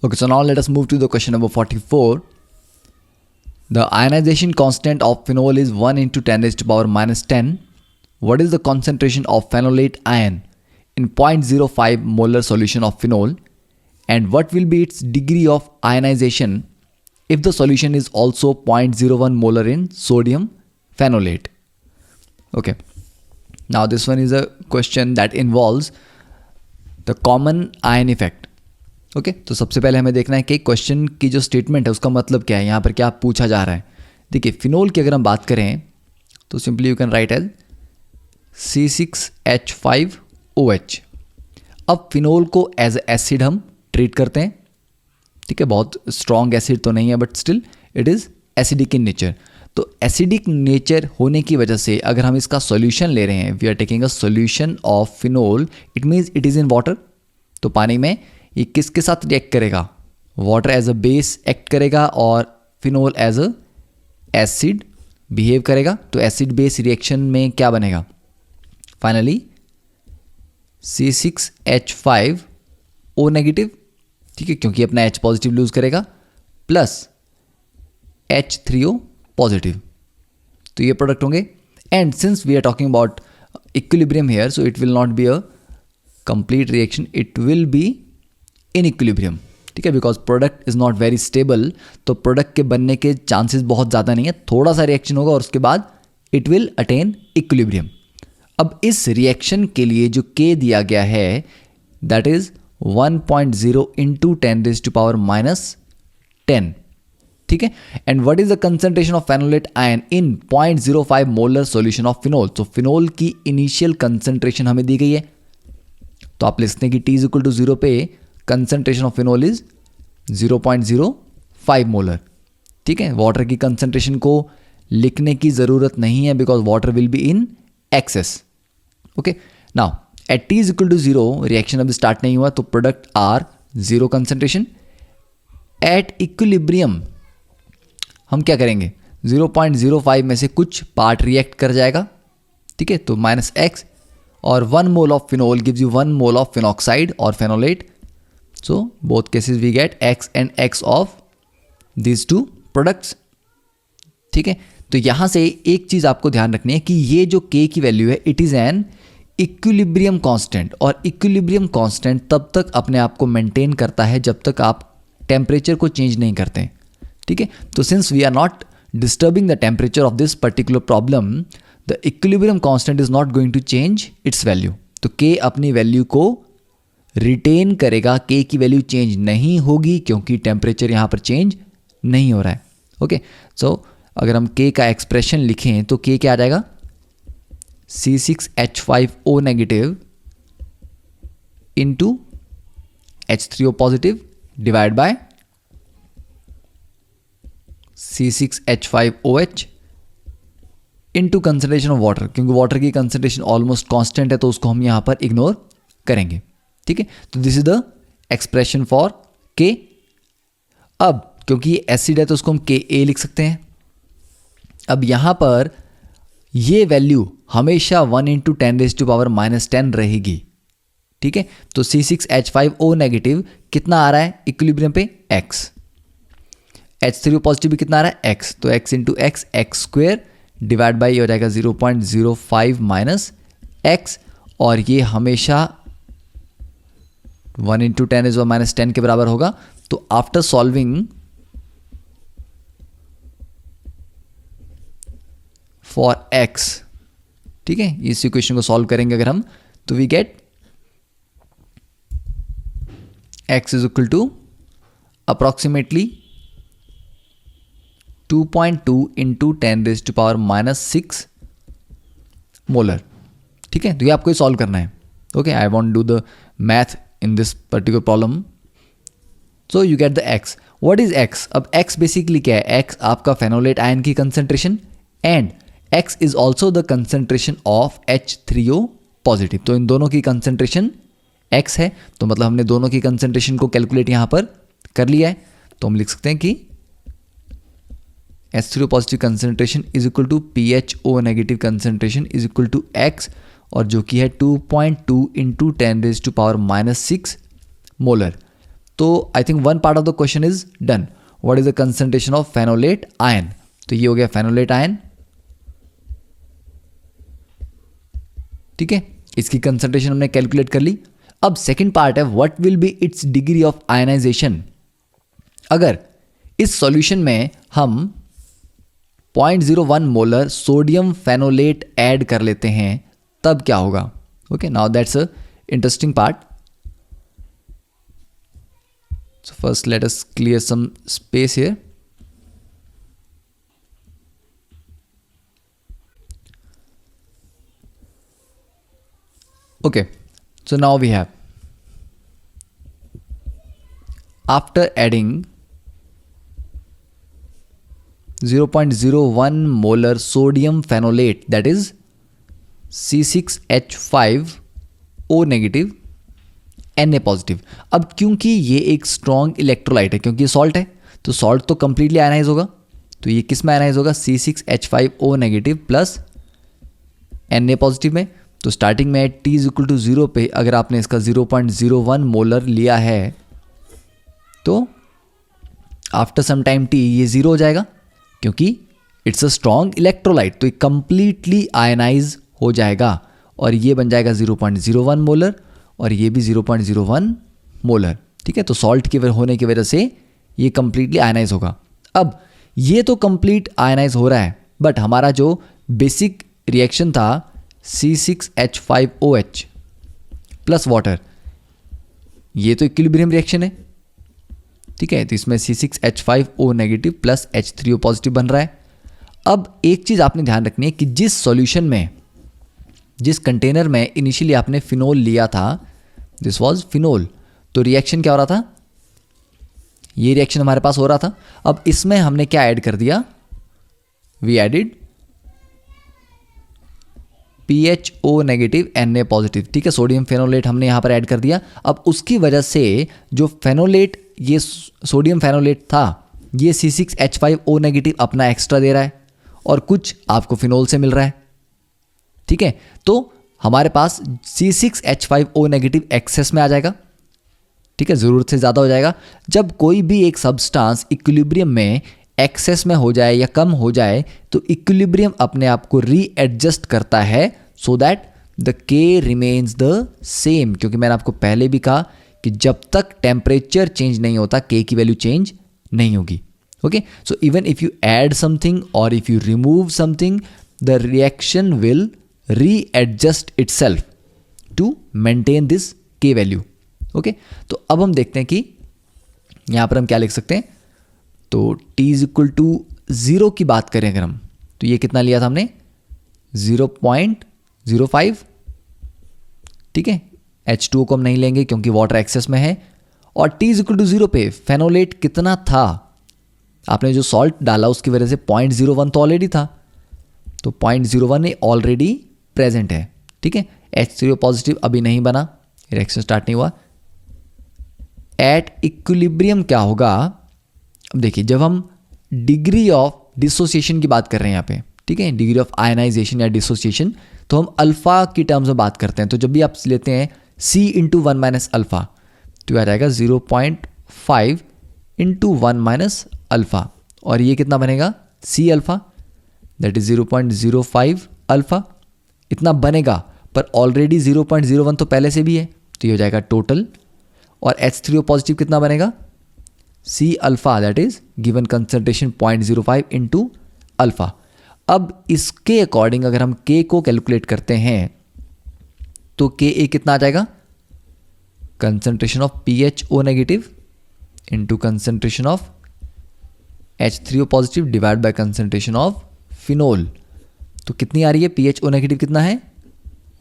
Okay, so now let us move to the question number 44. The ionization constant of phenol is 1 into 10 raised to power minus 10. What is the concentration of phenolate ion in 0.05 molar solution of phenol? And what will be its degree of ionization if the solution is also 0.01 molar in sodium phenolate? Okay, now this one is a question that involves the common ion effect. Okay तो सबसे पहले हमें देखना है कि question की जो statement है उसका मतलब क्या है, यहाँ पर क्या पूछा जा रहा है. देखिए फिनोल की अगर हम बात करें तो simply you can write as C6H5OH. अब फिनोल को एज एसिड हम ट्रीट करते हैं. ठीक है, बहुत स्ट्रॉन्ग एसिड तो नहीं है but still it is acidic in nature. तो एसिडिक नेचर होने की वजह से अगर हम इसका सॉल्यूशन ले रहे हैं, we are taking a solution of phenol, it means it is in water. तो पानी में ये किसके साथ रिएक्ट करेगा? Water as a base act करेगा और phenol as a acid behave करेगा. तो एसिड बेस रिएक्शन में क्या बनेगा? Finally C6H5O negative. ठीक है, क्योंकि अपना H पॉजिटिव लूज करेगा प्लस H3O पॉजिटिव. तो ये प्रोडक्ट होंगे. And since we are talking about equilibrium hair, so it will not be a complete reaction, it will be in equilibrium. ठीक है, because product is not very stable. तो product के बनने के chances बहुत ज़्यादा नहीं है. थोड़ा सा रिएक्शन होगा और उसके बाद इट विल अटेन इक्विलिब्रियम. अब इस रिएक्शन के लिए जो K दिया गया है that is 1.0 into 10 raise to power minus 10. ठीक है, and what is the concentration of phenolate ion in 0.05 molar solution of phenol. तो फिनोल की इनिशियल कंसंट्रेशन हमें दी गई है. तो आप लिखते हैं कि T इज इक्वल टू 0 पे concentration of phenol is 0.05 molar. ठीक है, वाटर की कंसंट्रेशन को लिखने की ज़रूरत नहीं है because water will be in excess. Okay, now at T is equal to 0 reaction अभी स्टार्ट नहीं हुआ तो product are 0 concentration. At equilibrium हम क्या करेंगे? 0.05 में से कुछ पार्ट रिएक्ट कर जाएगा. ठीक है, तो माइनस एक्स और 1 mole of phenol gives you 1 mole of phenoxide और phenolate. So both cases we get X and X of these two products. ठीक है, तो यहाँ से एक चीज़ आपको ध्यान रखनी है कि ये जो K की वैल्यू है it is an equilibrium constant. और इक्विलिब्रियम कांस्टेंट तब तक अपने आप को मेंटेन करता है जब तक आप टेम्परेचर को चेंज नहीं करते. ठीक है, तो since we are not disturbing the temperature of this particular problem, the equilibrium constant is not going to change its value. तो K अपनी वैल्यू को रिटेन करेगा. K की वैल्यू चेंज नहीं होगी क्योंकि टेम्परेचर यहाँ पर चेंज नहीं हो रहा है. ओके, सो अगर हम K का एक्सप्रेशन लिखें तो K क्या आ जाएगा? C6H5O negative into H3O positive divide by C6H5OH into concentration of water. क्योंकि वाटर की कंसंट्रेशन ऑलमोस्ट कांस्टेंट है तो उसको हम यहाँ पर इग्नोर करेंगे. ठीक है, तो this is the expression for K. अब क्योंकि ये एसिड है तो उसको हम Ka लिख सकते हैं. अब यहां पर ये वैल्यू हमेशा 1 into 10 raise to power minus 10 रहेगी. ठीक है, तो C6H5O नेगेटिव कितना आ रहा है इक्विलिब्रियम पे? X. H3O पॉजिटिव भी कितना आ रहा है? X. तो X into X, x square divide by हो जाएगा 0.05 माइनस X. और ये हमेशा 1 इंटू 10 इज माइनस 10 के बराबर होगा. तो आफ्टर सॉल्विंग फॉर x, ठीक है, इस इक्वेशन को सॉल्व करेंगे अगर हम तो we get x is equal to approximately 2.2 into 10 raise to power minus 6 molar. ठीक है, तो ये आपको सॉल्व करना है. Okay, I won't do the math in this particular problem. So you get the X. What is X? अब X basically क्या है? X आपका फेनोलेट आयन की concentration and X is also the concentration of H3O positive. तो इन दोनों की concentration X है. तो मतलब हमने दोनों की कंसंट्रेशन को कैलकुलेट यहाँ पर कर लिया है. तो हम लिख सकते हैं कि H3O positive concentration is equal to PHO negative concentration is equal to X, और जो कि है 2.2 into 10 raise to power minus 6 molar. तो I think one part of the question is done. What is the concentration of phenolate ion? तो ये हो गया phenolate ion. ठीक है, इसकी कंसंट्रेशन हमने कैलकुलेट कर ली. अब सेकंड पार्ट है what will be its degree of ionisation. अगर इस सॉल्यूशन में हम 0.01 मोलर सोडियम फेनोलेट ऐड कर लेते हैं तब क्या होगा? Okay, now that's a interesting part. So first let us clear some space here. Okay, so now we have, after adding 0.01 molar sodium phenolate, that is C6H5O negative Na positive. अब क्योंकि ये एक स्ट्रॉन्ग इलेक्ट्रोलाइट है, क्योंकि salt है, तो salt तो completely ionise होगा. तो ये किस में आयनाइज होगा? C6H5O negative plus Na positive में. तो स्टार्टिंग में t इज इक्वल टू 0 पे अगर आपने इसका 0.01 मोलर लिया है तो आफ्टर सम टाइम t ये 0 हो जाएगा, क्योंकि इट्स अ स्ट्रॉन्ग इलेक्ट्रोलाइट. तो ये कंप्लीटली आयनाइज हो जाएगा और ये बन जाएगा 0.01 मोलर और ये भी 0.01 मोलर. ठीक है, तो सॉल्ट के होने की वजह से ये कंप्लीटली आयनाइज होगा. अब ये तो कंप्लीट आयनाइज हो रहा है, बट हमारा जो बेसिक रिएक्शन था C6H5OH प्लस वाटर, ये तो इक्विलिब्रियम रिएक्शन है. ठीक है, तो इसमें C6H5O negative plus H3O positive बन रहा है. अब एक चीज़ आपने ध्यान रखनी है कि जिस सॉल्यूशन में, जिस कंटेनर में इनिशियली आपने फिनोल लिया था, दिस वाज फिनोल, तो रिएक्शन क्या हो रहा था? ये रिएक्शन हमारे पास हो रहा था. अब इसमें हमने क्या ऐड कर दिया? We added PHO negative Na positive. ठीक है, सोडियम फेनोलेट हमने यहां पर ऐड कर दिया. अब उसकी वजह से जो फेनोलेट, ये सोडियम फेनोलेट था, ये C6H5O नेगेटिव अपना एक्स्ट्रा दे रहा है और कुछ आपको फिनोल से मिल रहा है. ठीक है, तो हमारे पास C6H5O नेगेटिव एक्सेस में आ जाएगा. ठीक है, ज़रूरत से ज़्यादा हो जाएगा. जब कोई भी एक सब्सटेंस इक्विलिब्रियम में एक्सेस में हो जाए या कम हो जाए तो इक्विलिब्रियम अपने आप को रीएडजस्ट करता है so that the K remains the same. क्योंकि मैंने आपको पहले भी कहा कि जब तक टेम्परेचर चेंज नहीं होता K की वैल्यू चेंज नहीं होगी. Okay, so even if you add something और if you remove something, the reaction will readjust itself to maintain this K value. Okay, तो अब हम देखते हैं कि यहां पर हम क्या लिख सकते हैं. तो t इज इक्वल टू 0 की बात करें अगर हम, तो ये कितना लिया था हमने? 0.05. ठीक है, H2O को हम नहीं लेंगे क्योंकि वाटर एक्सेस में है. और t इज इक्वल टू 0 पे फेनोलेट कितना था? आपने जो सॉल्ट डाला उसकी वजह से 0.01 तो ऑलरेडी था, तो 0.01 ऑलरेडी प्रेजेंट है. ठीक है, H3O पॉजिटिव अभी नहीं बना, रिएक्शन स्टार्ट नहीं हुआ. एट इक्विलिब्रियम क्या होगा? अब देखिए, जब हम डिग्री ऑफ डिसोसिएशन की बात कर रहे हैं यहाँ पे, ठीक है, डिग्री ऑफ आयनाइजेशन या डिसोसिएशन, तो हम अल्फा की टर्म्स में बात करते हैं. तो जब भी आप लेते हैं C इंटू 1 माइनस अल्फा, तो आ जाएगा 0.5 इंटू 1 माइनस अल्फा. और ये कितना बनेगा? C alpha, that is 0.05 alpha. इतना बनेगा, पर ऑलरेडी 0.01 तो पहले से भी है, तो ये हो जाएगा टोटल. और H3O पॉजिटिव कितना बनेगा? C alpha, that is given concentration 0.05 into alpha. अब इसके अकॉर्डिंग अगर हम K को कैलकुलेट करते हैं तो Ka कितना आ जाएगा? Concentration of PHO negative into concentration of H3O positive divide by concentration of phenol. तो कितनी आ रही है? PHO नेगेटिव कितना है?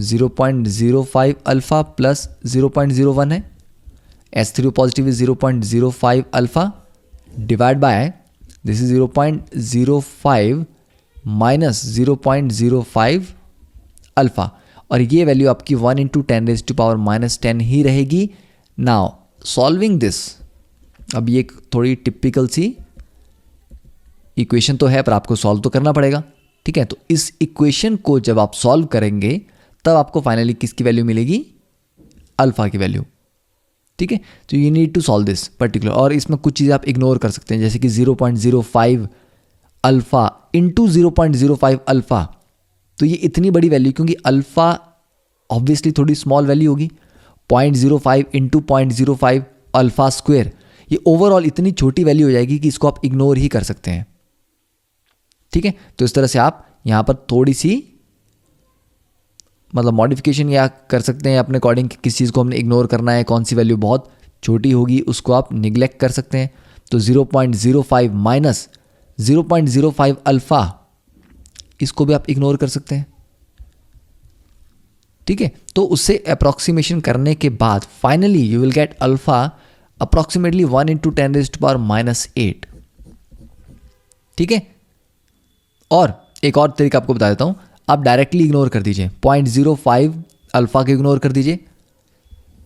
0.05 अल्फा प्लस 0.01 है. H3O positive is 0.05 alpha divide by this is 0.05 minus 0.05 alpha. और ये वैल्यू आपकी 1 इंटू 10⁻⁻10 ही रहेगी. नाउ सॉल्विंग दिस, अब ये थोड़ी टिपिकल सी इक्वेशन तो है पर आपको सॉल्व तो करना पड़ेगा. ठीक है, तो इस इक्वेशन को जब आप सॉल्व करेंगे तब आपको फाइनली किसकी वैल्यू मिलेगी? अल्फा की वैल्यू. ठीक है, तो you need to solve this particular. और इसमें कुछ चीज़ें आप इग्नोर कर सकते हैं, जैसे कि 0.05 अल्फ़ा इंटू 0.05 अल्फ़ा। तो ये इतनी बड़ी वैल्यू, क्योंकि अल्फ़ा ऑब्वियसली थोड़ी स्मॉल वैल्यू होगी, 0.05 इंटू 0.05 अल्फ़ा स्क्वेयर, ये ओवरऑल इतनी छोटी वैल्यू हो जाएगी कि इसको आप इग्नोर ही कर सकते हैं। ठीक है, तो इस तरह से आप यहाँ पर थोड़ी सी मतलब मॉडिफिकेशन या कर सकते हैं अपने अकॉर्डिंग, किस चीज़ को हमने इग्नोर करना है, कौन सी वैल्यू बहुत छोटी होगी उसको आप निगलेक्ट कर सकते हैं। तो 0.05 माइनस 0.05 अल्फ़ा, इसको भी आप इग्नोर कर सकते हैं। ठीक है, तो उससे अप्रॉक्सीमेशन करने के बाद finally you will get alpha approximately 1 into 10⁻⁻8। ठीक है, और एक और तरीका आपको बता देता हूं, आप डायरेक्टली इग्नोर कर दीजिए 0.05 अल्फ़ा को इग्नोर कर दीजिए,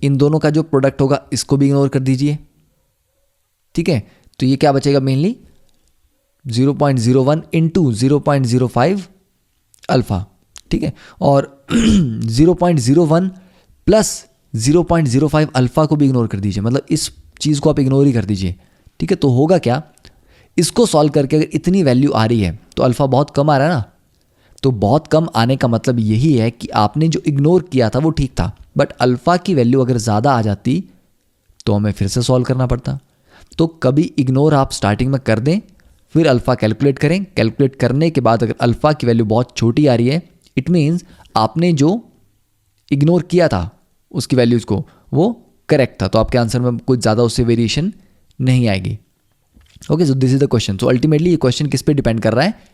इन दोनों का जो प्रोडक्ट होगा इसको भी इग्नोर कर दीजिए। ठीक है, तो ये क्या बचेगा, मेनली 0.01 इंटू 0.05 अल्फ़ा। ठीक है, और 0.01 प्लस 0.05 अल्फ़ा को भी इग्नोर कर दीजिए, मतलब इस चीज़ को आप इग्नोर ही कर दीजिए। ठीक है, तो होगा क्या, इसको सॉल्व करके अगर इतनी वैल्यू आ रही है तो अल्फ़ा बहुत कम आ रहा है ना, तो बहुत कम आने का मतलब यही है कि आपने जो इग्नोर किया था वो ठीक था, बट अल्फ़ा की वैल्यू अगर ज़्यादा आ जाती तो हमें फिर से सॉल्व करना पड़ता। तो कभी इग्नोर आप स्टार्टिंग में कर दें, फिर अल्फ़ा कैलकुलेट करें, कैलकुलेट करने के बाद अगर अल्फ़ा की वैल्यू बहुत छोटी आ रही है, इट मीन्स आपने जो इग्नोर किया था उसकी वैल्यूज़ को वो करेक्ट था, तो आपके आंसर में कुछ ज़्यादा उससे वेरिएशन नहीं आएगी। Okay, so this is the question. So ultimately ये क्वेश्चन किस पे डिपेंड कर रहा है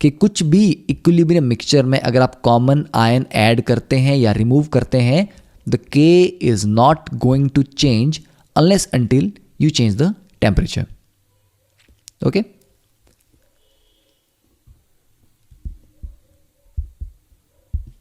कि कुछ भी इक्विलिब्रियम मिक्सचर में अगर आप कॉमन आयन ऐड करते हैं या रिमूव करते हैं, the K is not going to change unless until you change the temperature. Okay.